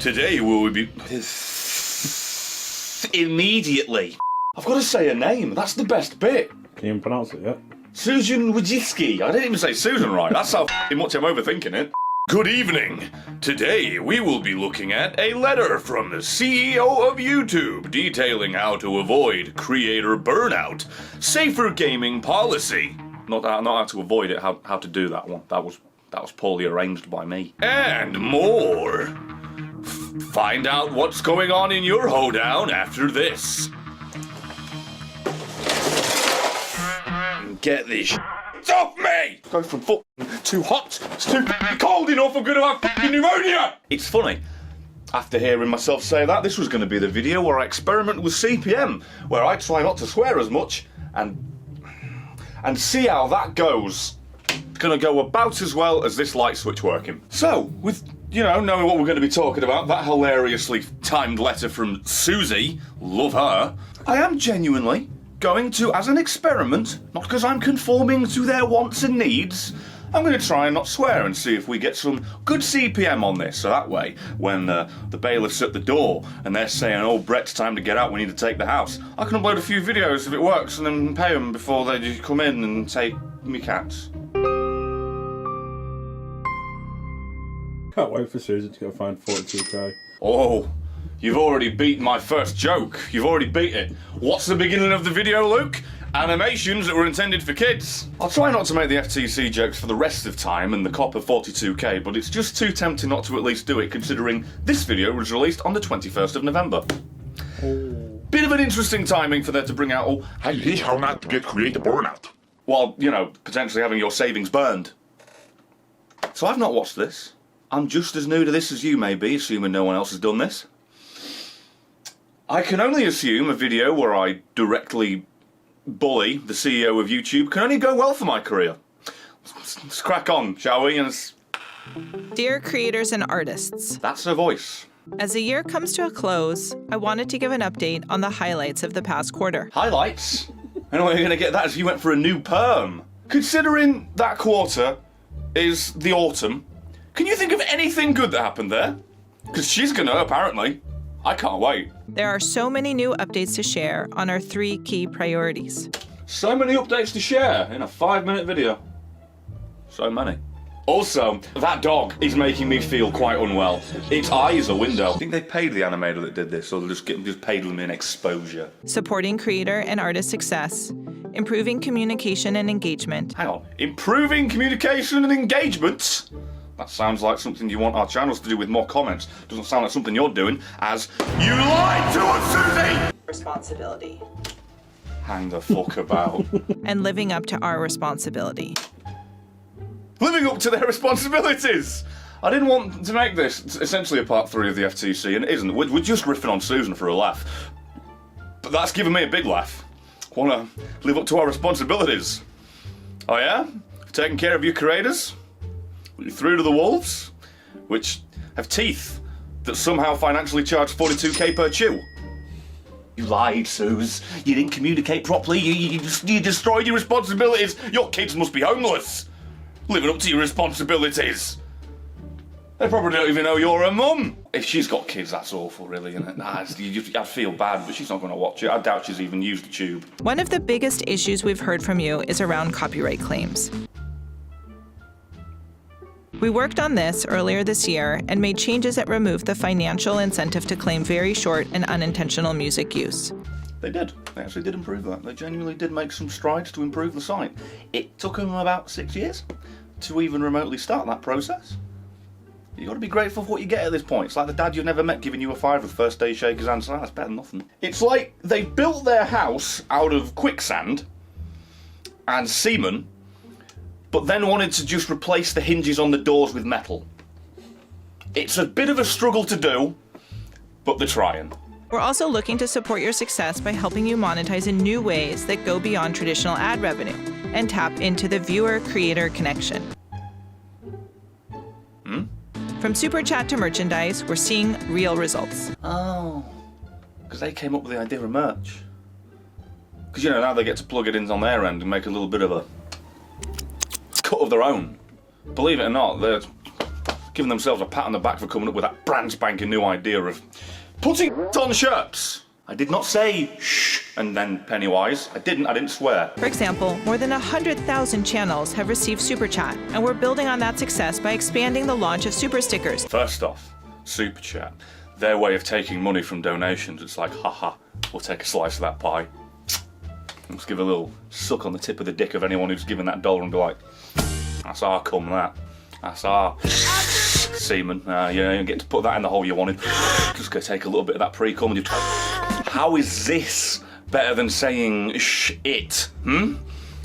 Today we will be... Immediately. I've got to say her name. That's the best bit. Can you even pronounce it yet? Susan Wojcicki. I didn't even say Susan right. That's how much I'm overthinking it. Good evening. Today we will be looking at a letter from the CEO of YouTube detailing how to avoid creator burnout, safer gaming policy. Not how to avoid it, how to do that one. That was poorly arranged by me. And more. Find out what's going on in your hoedown after this. Get this off me! Go from too hot to cold enough, I'm gonna have pneumonia! It's funny. After hearing myself say that, this was going to be the video where I experiment with CPM, where I try not to swear as much and see how that goes. It's going to go about as well as this light switch working. So, with, knowing what we're going to be talking about, that hilariously timed letter from Susie, love her, I am genuinely going to, as an experiment, not because I'm conforming to their wants and needs, I'm going to try and not swear and see if we get some good CPM on this. So that way, when the bailiff's at the door and they're saying, oh, Brett's time to get out, we need to take the house, I can upload a few videos if it works and then pay them before they just come in and take me cats. Can't wait for Susan to go find 42k. Oh, you've already beaten my first joke. You've already beat it. What's the beginning of the video, Luke? Animations that were intended for kids. I'll try not to make the FTC jokes for the rest of time and the cop of 42k, but it's just too tempting not to at least do it considering this video was released on the 21st of November. Oh. Bit of an interesting timing for there to bring out I hate how not to get creator burnout. while, potentially having your savings burned. So I've not watched this. I'm just as new to this as you may be, assuming no one else has done this. I can only assume a video where I directly bully the CEO of YouTube can only go well for my career. Let's crack on, shall we? Dear creators and artists, That's her voice. as the year comes to a close, I wanted to give an update on the highlights of the past quarter. Highlights? I know you're going to get that as you went for a new perm. Considering that quarter is the autumn, can you think of anything good that happened there? Because she's gonna, apparently. I can't wait. There are so many new updates to share on our 3 key priorities. So many updates to share in a 5-minute video. So many. Also, that dog is making me feel quite unwell. Its eye is a window. I think they paid the animator that did this, or they'll just paid them in exposure. Supporting creator and artist success, improving communication and engagement. Hang on. Improving communication and engagement? That sounds like something you want our channels to do with more comments. Doesn't sound like something you're doing, as you lied to us, Susie! Responsibility. Hang the fuck about. And living up to our responsibility. Living up to their responsibilities! I didn't want to make this essentially a part 3 of the FTC, and it isn't. We're just riffing on Susan for a laugh. But that's given me a big laugh. Want to live up to our responsibilities. Oh yeah? Taking care of your creators? You threw to the wolves, which have teeth that somehow financially charge 42k per chew. You lied, Suze. You didn't communicate properly. You destroyed your responsibilities. Your kids must be homeless. Living up to your responsibilities. They probably don't even know you're a mum. If she's got kids, that's awful, really, isn't it? I'd feel bad, but she's not going to watch it. I doubt she's even used the tube. One of the biggest issues we've heard from you is around copyright claims. We worked on this earlier this year and made changes that removed the financial incentive to claim very short and unintentional music use. They did. They actually did improve that. They genuinely did make some strides to improve the site. It took them about 6 years to even remotely start that process. You've got to be grateful for what you get at this point. It's like the dad you've never met giving you a fiver the first day, shake his hand, so that's better than nothing. It's like they built their house out of quicksand and semen, but then wanted to just replace the hinges on the doors with metal. It's a bit of a struggle to do, but they're trying. We're also looking to support your success by helping you monetize in new ways that go beyond traditional ad revenue and tap into the viewer-creator connection. From Super Chat to merchandise, we're seeing real results. Oh, because they came up with the idea of merch. Because, now they get to plug it in on their end and make a little bit of a cut of their own. Believe it or not, giving themselves a pat on the back for coming up with that brand spanking new idea of putting on shirts. I did not say shh and then Pennywise. I didn't swear. For example, more than 100,000 channels have received Super Chat, and we're building on that success by expanding the launch of Super Stickers. First off, Super Chat. Their way of taking money from donations. It's like, haha, we'll take a slice of that pie. Let's give a little suck on the tip of the dick of anyone who's given that dollar and be like, that's our cum, that. That's our semen. You get to put that in the hole you wanted. Just go take a little bit of that pre-cum and you... How is this better than saying it?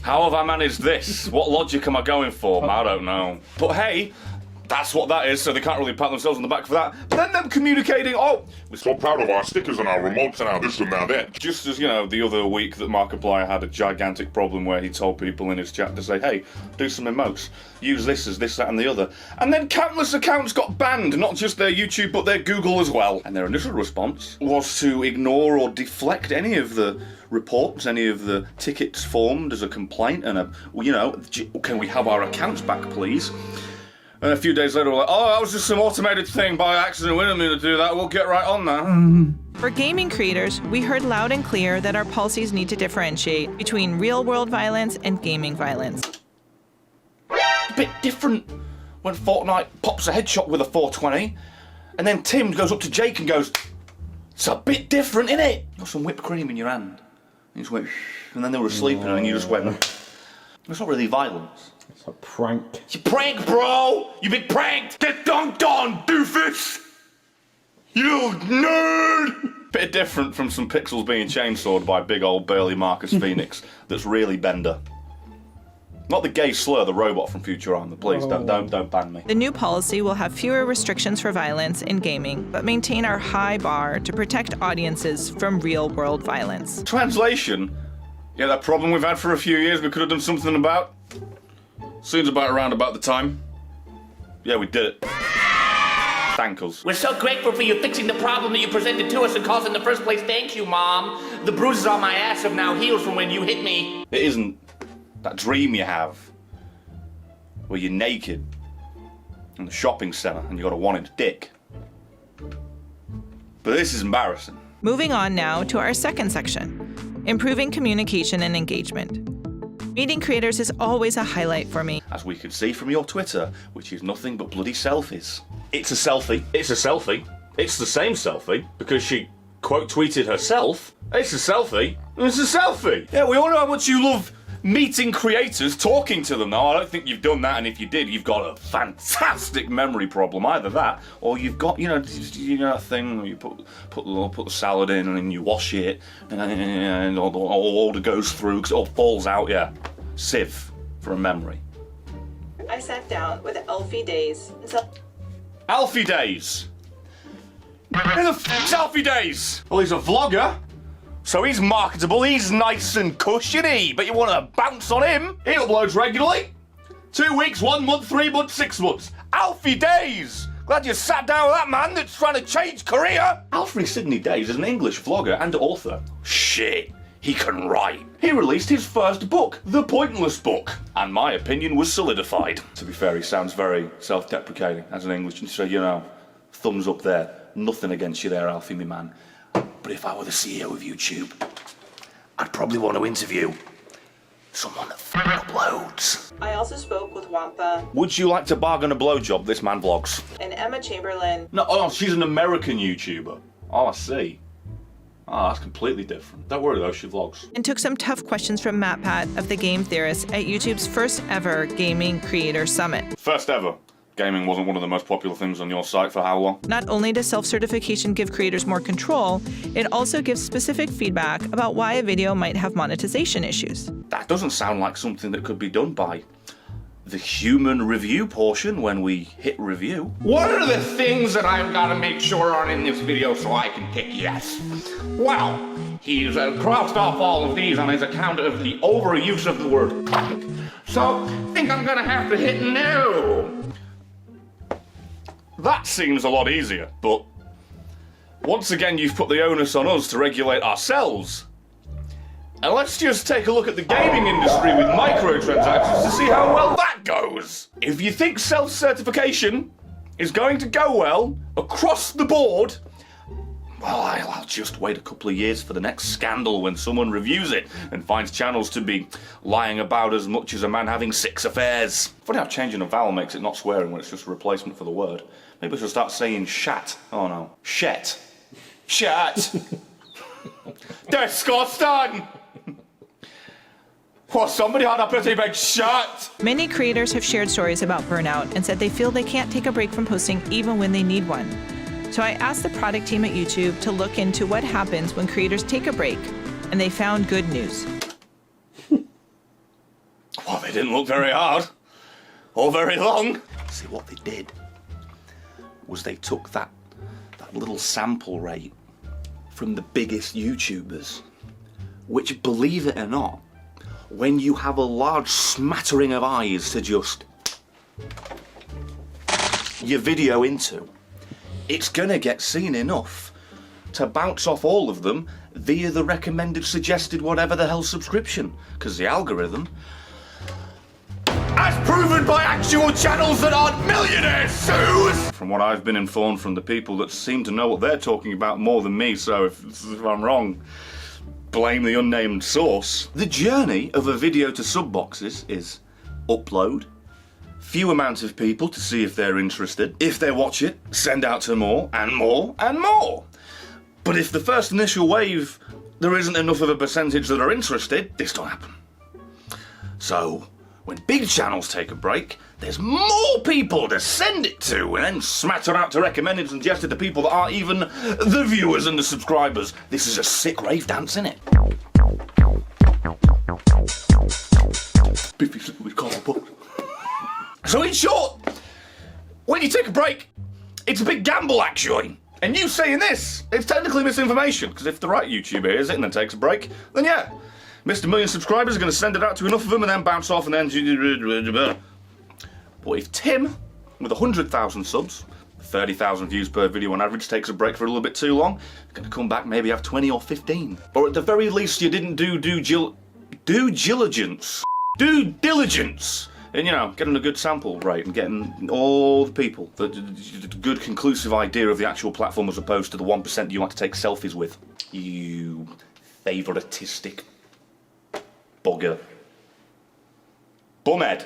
How have I managed this? What logic am I going for? I don't know. But hey, that's what that is, so they can't really pat themselves on the back for that. But then them communicating, oh, We're so proud of our stickers and our remotes and our this and our that. just as, you know, the other week that Markiplier had a gigantic problem where he told people in his chat to say, hey, do some emotes, use this as this, that and the other. And then countless accounts got banned, not just their YouTube but their Google as well. And their initial response was to ignore or deflect any of the reports, any of the tickets formed as a complaint and can we have our accounts back please? And a few days later, we're like, oh, that was just some automated thing by accident. We didn't mean to do that. We'll get right on that. For gaming creators, we heard loud and clear that our policies need to differentiate between real-world violence and gaming violence. A bit different when Fortnite pops a headshot with a 420, and then Tim goes up to Jake and goes, it's a bit different, innit? Got some whipped cream in your hand. And you just went, and then they were sleeping, and then you just went, it's not really violence. It's a prank. It's a prank, bro! You've been pranked! Get dunked on, doofus! You nerd! Bit different from some pixels being chainsawed by big old burly Marcus Phoenix that's really Bender. Not the gay slur, the robot from Futurama. Please, don't ban me. The new policy will have fewer restrictions for violence in gaming, but maintain our high bar to protect audiences from real-world violence. Translation? Yeah, that problem we've had for a few years we could have done something about. Seems around about the time. Yeah, we did it. Thank us. We're so grateful for you fixing the problem that you presented to us and caused in the first place. Thank you, Mom. The bruises on my ass have now healed from when you hit me. It isn't that dream you have where you're naked in the shopping centre and you got a 1-inch dick. But this is embarrassing. Moving on now to our second section, improving communication and engagement. Meeting creators is always a highlight for me. As we can see from your Twitter, which is nothing but bloody selfies. It's a selfie. It's a selfie. It's the same selfie because she quote tweeted herself. It's a selfie. It's a selfie. Yeah, we all know how much you love meeting creators, talking to them. Now, I don't think you've done that, and if you did, you've got a fantastic memory problem. Either that, or you've got, you know that thing where you put the salad in and then you wash it, and all the order goes through because it all falls out. Yeah, sieve for a memory. I sat down with Alfie Days. Alfie Days. Who the f***'s Alfie Days? Well, he's a vlogger. So he's marketable, he's nice and cushiony, but you want to bounce on him? He uploads regularly. 2 weeks, 1 month, 3 months, 6 months. Alfie Days! Glad you sat down with that man that's trying to change career. Alfie Sidney Days is an English vlogger and author. Shit, he can write. He released his first book, The Pointless Book, and my opinion was solidified. To be fair, he sounds very self-deprecating as an Englishman, so you know, thumbs up there. Nothing against you there, Alfie, me man. But if I were the CEO of YouTube, I'd probably want to interview someone that uploads. I also spoke with Wampa Would you like to bargain a blowjob? This man vlogs. and Emma Chamberlain. No, oh, she's an American YouTuber. Oh, I see. Oh, that's completely different. Don't worry though, she vlogs. And took some tough questions from MatPat of The Game Theorist at YouTube's first ever Gaming Creator Summit. First ever. Gaming wasn't one of the most popular things on your site for how long? Not only does self-certification give creators more control, it also gives specific feedback about why a video might have monetization issues. That doesn't sound like something that could be done by the human review portion when we hit review. What are the things that I've got to make sure aren't in this video so I can tick yes? Well, he's crossed off all of these on his account of the overuse of the word cunt. So, I think I'm gonna have to hit no. That seems a lot easier, but once again you've put the onus on us to regulate ourselves. And let's just take a look at the gaming industry with microtransactions to see how well that goes. If you think self-certification is going to go well across the board, well, I'll just wait a couple of years for the next scandal when someone reviews it and finds channels to be lying about as much as a man having 6 affairs. Funny how changing a vowel makes it not swearing when it's just a replacement for the word. Maybe I should start saying shat. Oh no. Shet. Shat. Disgusting! Well, somebody had a pretty big shat! Many creators have shared stories about burnout and said they feel they can't take a break from posting even when they need one. So I asked the product team at YouTube to look into what happens when creators take a break, and they found good news. Well, they didn't look very hard. Or very long. See, what they did was they took that little sample rate from the biggest YouTubers, which, believe it or not, when you have a large smattering of eyes to just your video into, it's gonna get seen enough to bounce off all of them via the recommended, suggested, whatever the hell subscription. Because the algorithm, as proven by actual channels that aren't millionaires, Suze! From what I've been informed from the people that seem to know what they're talking about more than me, so if I'm wrong, blame the unnamed source. The journey of a video to sub boxes is upload, few amounts of people to see if they're interested. If they watch it, send out to more and more and more. But if the first initial wave, there isn't enough of a percentage that are interested, this don't happen. So, when big channels take a break, there's more people to send it to and then smatter out to recommend and suggest it to people that aren't even the viewers and the subscribers. This is a sick rave dance, innit? Biffy slippery collar. So in short, when you take a break, it's a big gamble actually. And you saying this, it's technically misinformation, because if the right YouTuber hears it and then takes a break, then yeah, Mr. Million subscribers are going to send it out to enough of them and then bounce off and then... But if Tim, with 100,000 subs, 30,000 views per video on average, takes a break for a little bit too long, he's going to come back, maybe have 20 or 15. Or at the very least, you didn't do diligence. Due diligence. And, you know, getting a good sample rate and getting all the people, the good conclusive idea of the actual platform as opposed to the 1% you like to take selfies with. You favoritistic bugger. Bumhead.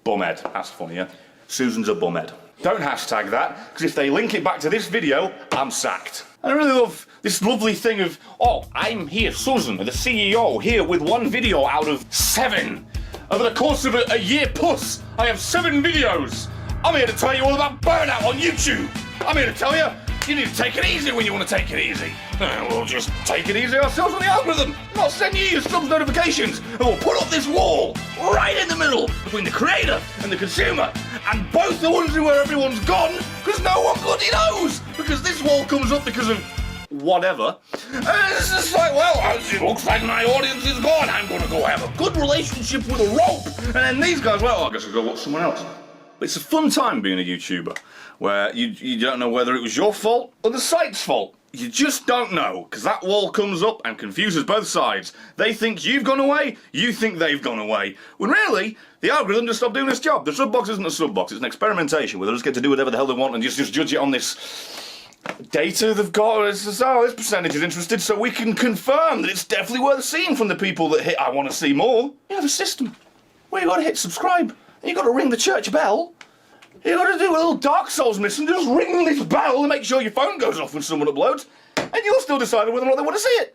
Bumhead. That's funny, yeah? Susan's a bumhead. Don't hashtag that, because if they link it back to this video, I'm sacked. I really love this lovely thing of, oh, I'm here, Susan, the CEO, here with one video out of 7. Over the course of a year plus, I have 7 videos. I'm here to tell you all about burnout on YouTube. I'm here to tell you, you need to take it easy when you want to take it easy. We'll just take it easy ourselves on the algorithm. Not send you your subs notifications. And we'll put up this wall right in the middle between the creator and the consumer. And both are wondering where everyone's gone, because no one bloody knows. Because this wall comes up because of whatever. And it's just like, well, it looks like my audience is gone. I'm going to go have a good relationship with a rope. And then these guys, well, I guess I'll go watch someone else. But it's a fun time being a YouTuber, where you don't know whether it was your fault or the site's fault. You just don't know, because that wall comes up and confuses both sides. They think you've gone away, you think they've gone away. When really, the algorithm just stopped doing its job. The sub box isn't a sub box, it's an experimentation where they just get to do whatever the hell they want and just judge it on this data they've got. It's just, oh, this percentage is interested, so we can confirm that it's definitely worth seeing from the people that hit I want to see more. You have a system where you got to hit subscribe, and you got to ring the church bell. You got to do a little Dark Souls mission, just ring this bell and make sure your phone goes off when someone uploads, and you'll still decide whether or not they want to see it.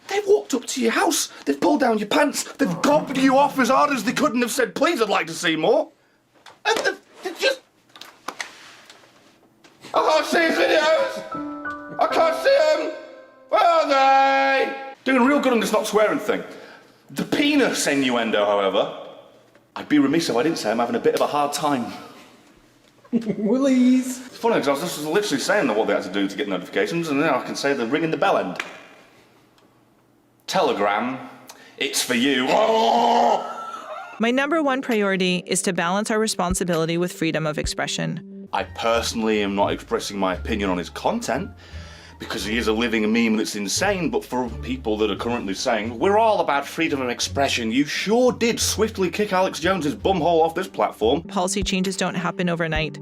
They've walked up to your house, they've pulled down your pants, they've gobbed you off as hard as they could and have said, please, I'd like to see more. And they've just... I can't see his videos! I can't see them! Where are they? Doing real good on this not swearing thing. The penis innuendo, however, I'd be remiss if I didn't say I'm having a bit of a hard time. Willies. It's funny because I was just literally saying what they had to do to get notifications, and now I can say they're ringing the bell end. Telegram, it's for you. Oh! My number one priority is to balance our responsibility with freedom of expression. I personally am not expressing my opinion on his content, because he is a living meme that's insane, but for people that are currently saying, we're all about freedom of expression, you sure did swiftly kick Alex Jones's bumhole off this platform. Policy changes don't happen overnight.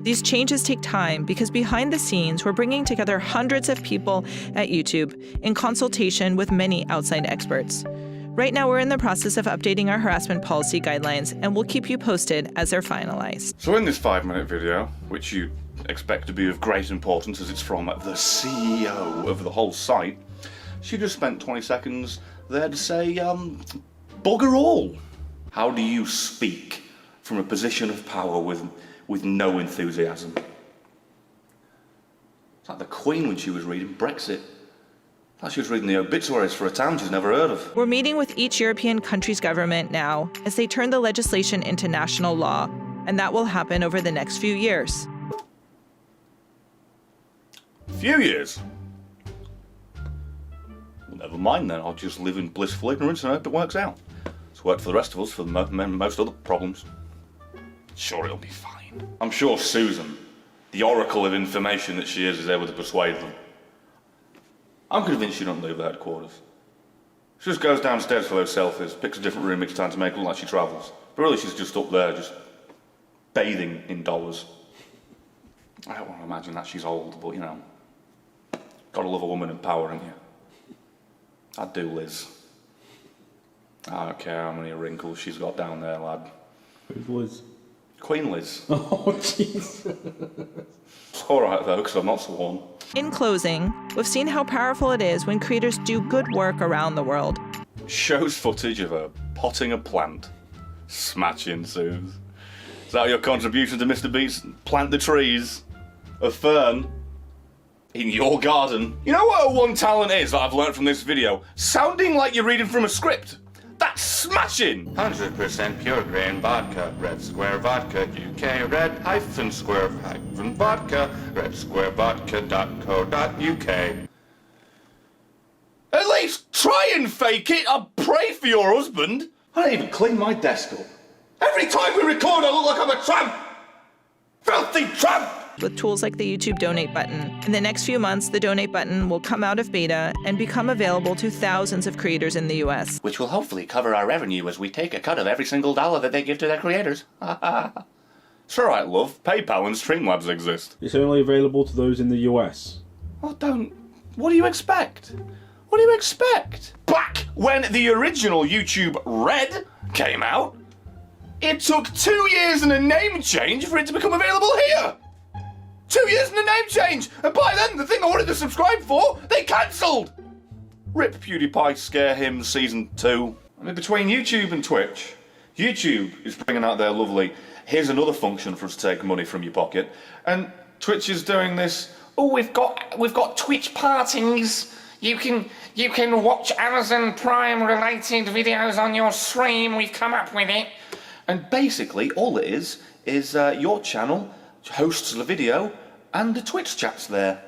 These changes take time because behind the scenes, we're bringing together hundreds of people at YouTube in consultation with many outside experts. Right now, we're in the process of updating our harassment policy guidelines, and we'll keep you posted as they're finalized. So in this 5-minute video, which you expect to be of great importance as it's from the CEO of the whole site, she just spent 20 seconds there to say, bugger all. How do you speak from a position of power with no enthusiasm? It's like the Queen when she was reading Brexit. Like she was reading the obituaries for a town she's never heard of. We're meeting with each European country's government now as they turn the legislation into national law, and that will happen over the next few years. Few years? Well, never mind then, I'll just live in blissful ignorance and hope it works out. It's worked for the rest of us for most other problems. Sure, it'll be fine. I'm sure Susan, the oracle of information that she is able to persuade them. I'm convinced she don't leave the headquarters. She just goes downstairs for those selfies, picks a different room each time to make it look like she travels. But really she's just up there, just bathing in dollars. I don't want to imagine that she's old, but you know, gotta love a woman in power, ain't you? I do, Liz. I don't care how many wrinkles she's got down there, lad. Who's Liz? Queen Liz. Oh, jeez. It's alright though, because I'm not sworn. In closing, we've seen how powerful it is when creators do good work around the world. Shows footage of her potting a plant. Smashing, Suze. Is that your contribution to Mr. Beast? Plant the trees. A fern. In your garden. You know what one talent is that I've learned from this video? Sounding like you're reading from a script. That's smashing! 100% pure grain vodka, Red Square Vodka, UK, red hyphen square hyphen vodka, redsquarevodka.co.uk. At least try and fake it. I'll pray for your husband. I don't even clean my desk up. Every time we record, I look like I'm a tramp. Filthy tramp! With tools like the YouTube donate button. In the next few months, the donate button will come out of beta and become available to thousands of creators in the US. Which will hopefully cover our revenue as we take a cut of every single dollar that they give to their creators. It's alright, love. PayPal and Streamlabs exist. It's only available to those in the US. Well, what do you expect? What do you expect? Back when the original YouTube Red came out, it took 2 years and a name change for it to become available here. 2 years and a name change! And by then, the thing I wanted to subscribe for, they cancelled! Rip PewDiePie Scare Him Season 2. I mean, between YouTube and Twitch, YouTube is bringing out their lovely, here's another function for us to take money from your pocket, and Twitch is doing this, Oh, we've got Twitch parties. You can watch Amazon Prime related videos on your stream. We've come up with it. and basically all it is your channel hosts the video and the Twitch chat's there.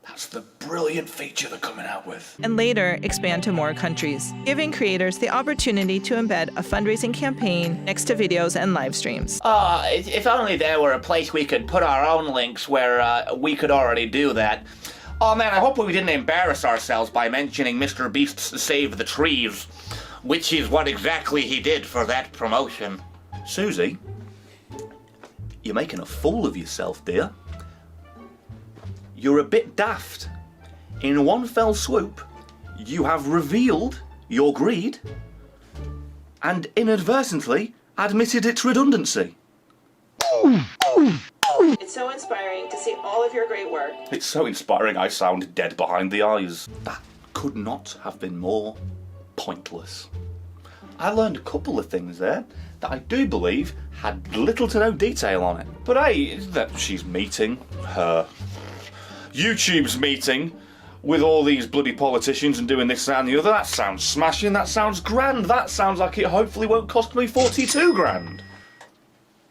That's the brilliant feature they're coming out with. And later expand to more countries, giving creators the opportunity to embed a fundraising campaign next to videos and live streams. If only there were a place we could put our own links where we could already do that. Oh man, I hope we didn't embarrass ourselves by mentioning Mr. Beast's Save the Trees, which is what exactly he did for that promotion. Susie, you're making a fool of yourself, dear. You're a bit daft. In one fell swoop, you have revealed your greed and inadvertently admitted its redundancy. It's so inspiring to see all of your great work. It's so inspiring I sound dead behind the eyes. That could not have been more pointless. I learned a couple of things there that I do believe had little to no detail on it. But hey, that she's meeting her... YouTube's meeting with all these bloody politicians and doing this, that and the other. That sounds smashing, that sounds grand, that sounds like it hopefully won't cost me 42 grand.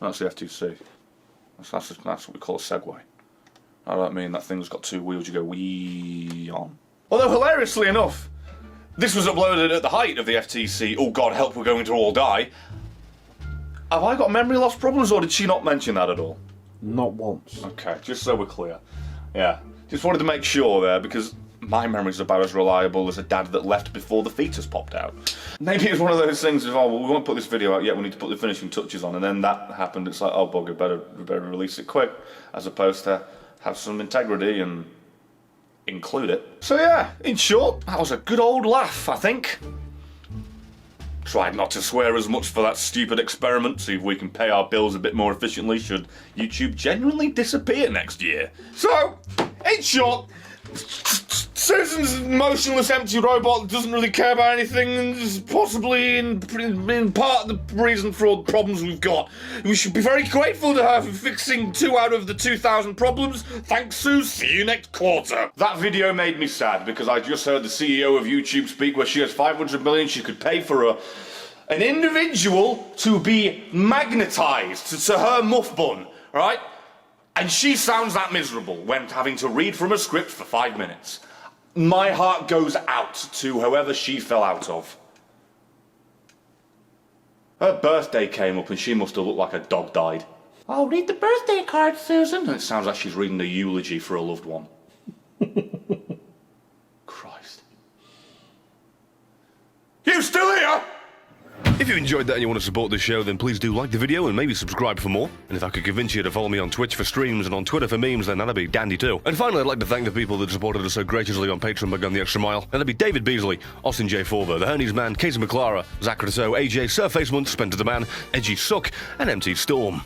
That's the F2C. That's what we call a Segway. I don't mean that thing's got two wheels you go wee on. Although hilariously enough, this was uploaded at the height of the FTC, oh god help we're going to all die. Have I got memory loss problems or did she not mention that at all? Not once. Okay, just so we're clear. Yeah, just wanted to make sure there because my memory's about as reliable as a dad that left before the fetus popped out. Maybe it's one of those things of, oh, well, we won't put this video out yet, we need to put the finishing touches on, and then that happened, it's like, oh, bugger, we better release it quick, as opposed to have some integrity and include it. So yeah, in short, that was a good old laugh, I think. Tried not to swear as much for that stupid experiment, see if we can pay our bills a bit more efficiently should YouTube genuinely disappear next year. So, in short, Susan's an emotionless empty robot that doesn't really care about anything and is possibly in part the reason for all the problems we've got. We should be very grateful to her for fixing 2 out of the 2,000 problems. Thanks, Sue. See you next quarter. That video made me sad because I just heard the CEO of YouTube speak where she has 500 million she could pay for an individual to be magnetized to her muff bun, right? And she sounds that miserable when having to read from a script for 5 minutes. My heart goes out to whoever she fell out of. Her birthday came up and she must have looked like a dog died. I'll read the birthday card, Susan. And it sounds like she's reading a eulogy for a loved one. Christ. You still here? If you enjoyed that and you want to support this show, then please do like the video and maybe subscribe for more. And if I could convince you to follow me on Twitch for streams and on Twitter for memes, then that'd be dandy too. And finally, I'd like to thank the people that supported us so graciously on Patreon by going the extra mile. And that'd be David Beasley, Austin J. Forber, The Hernies Man, Casey McClara, Zach Rousseau, AJ, Surface Month, Spencer the Man, Edgy Suck, and MT Storm.